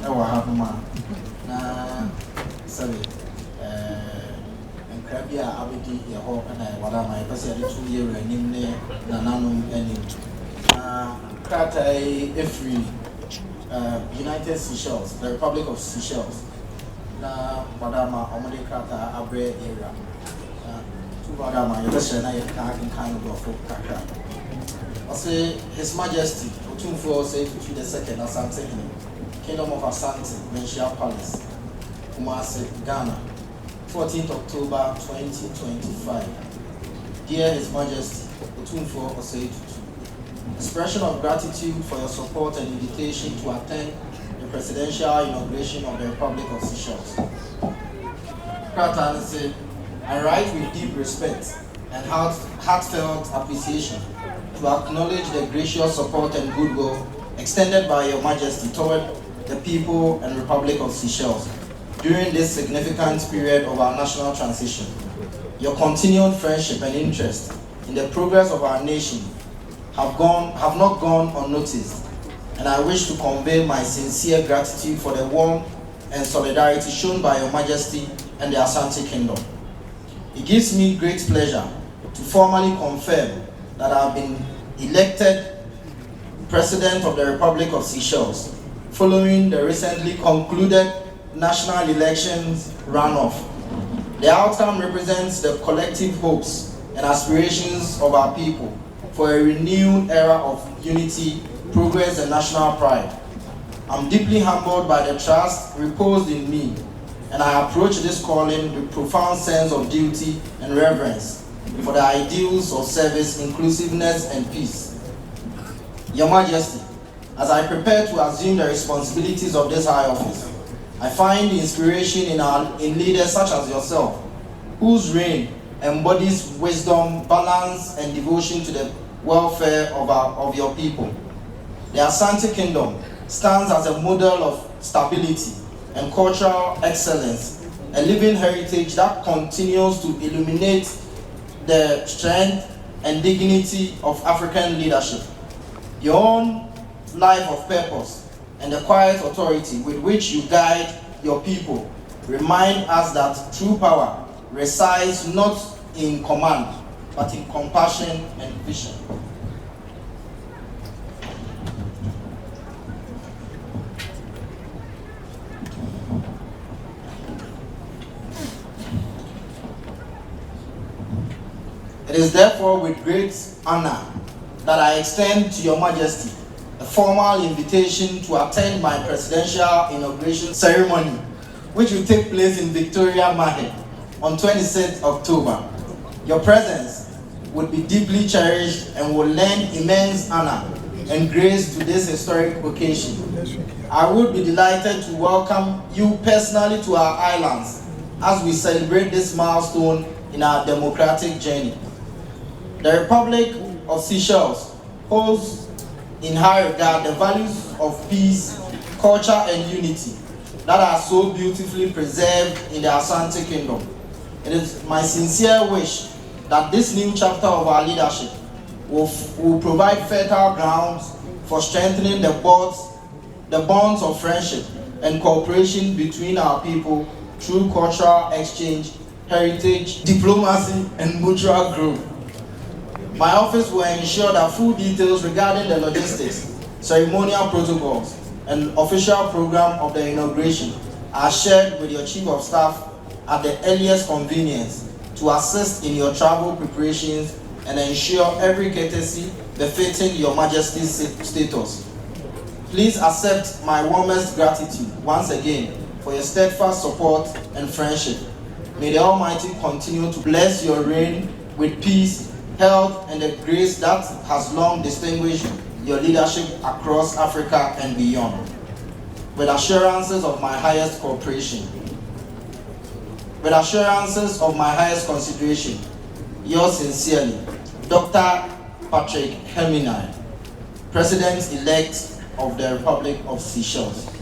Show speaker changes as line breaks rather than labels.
ewa hapuma na sorry Krabia Abidi Yaho and I what am I passing 2 years and na nanum enim Krata every United Seychelles, the Republic of Seychelles na Madama Omode Krata Abre area to Madama Yeleshana kind of Kaka. I say His Majesty Otumfuo say to the second Asante Kingdom of Asante Menchia Palace Kumasi Ghana 14th October 2025. Dear His Majesty, Otumfuo Osei expression of gratitude for your support and invitation to attend the presidential inauguration of the Republic of Seychelles. Pratanse, I write with deep respect and heartfelt appreciation to acknowledge the gracious support and goodwill extended by Your Majesty toward the people and Republic of Seychelles during this significant period of our national transition. Your continued friendship and interest in the progress of our nation have not gone unnoticed, and I wish to convey my sincere gratitude for the warmth and solidarity shown by Your Majesty and the Asante Kingdom. It gives me great pleasure to formally confirm that I have been elected President of the Republic of Seychelles following the recently concluded national elections runoff. The outcome represents the collective hopes and aspirations of our people for a renewed era of unity, progress, and national pride. I'm deeply humbled by the trust reposed in me, and I approach this calling with profound sense of duty and reverence for the ideals of service, inclusiveness, and peace. Your Majesty, as I prepare to assume the responsibilities of this high office, I find inspiration in leaders such as yourself, whose reign embodies wisdom, balance, and devotion to the welfare of your people. The Asante Kingdom stands as a model of stability and cultural excellence, a living heritage that continues to illuminate the strength and dignity of African leadership. Your own life of purpose and the quiet authority with which you guide your people remind us that true power resides not in command, but in compassion and vision. It is therefore with great honor that I extend to Your Majesty a formal invitation to attend my presidential inauguration ceremony, which will take place in Victoria, Mahe, on 26th October. Your presence would be deeply cherished and will lend immense honor and grace to this historic occasion. I would be delighted to welcome you personally to our islands as we celebrate this milestone in our democratic journey. The Republic of Seychelles holds in high regard the values of peace, culture, and unity that are so beautifully preserved in the Asante Kingdom. It is my sincere wish that this new chapter of our leadership will provide fertile grounds for strengthening the bonds of friendship and cooperation between our people through cultural exchange, heritage, diplomacy, and mutual growth. My office will ensure that full details regarding the logistics, ceremonial protocols, and official program of the inauguration are shared with your Chief of Staff at the earliest convenience to assist in your travel preparations and ensure every courtesy befitting Your Majesty's status. Please accept my warmest gratitude once again for your steadfast support and friendship. May the Almighty continue to bless your reign with peace, health, and the grace that has long distinguished your leadership across Africa and beyond. With assurances of my highest cooperation, with assurances of my highest consideration, yours sincerely, Dr. Patrick Hermini, President-elect of the Republic of Seychelles.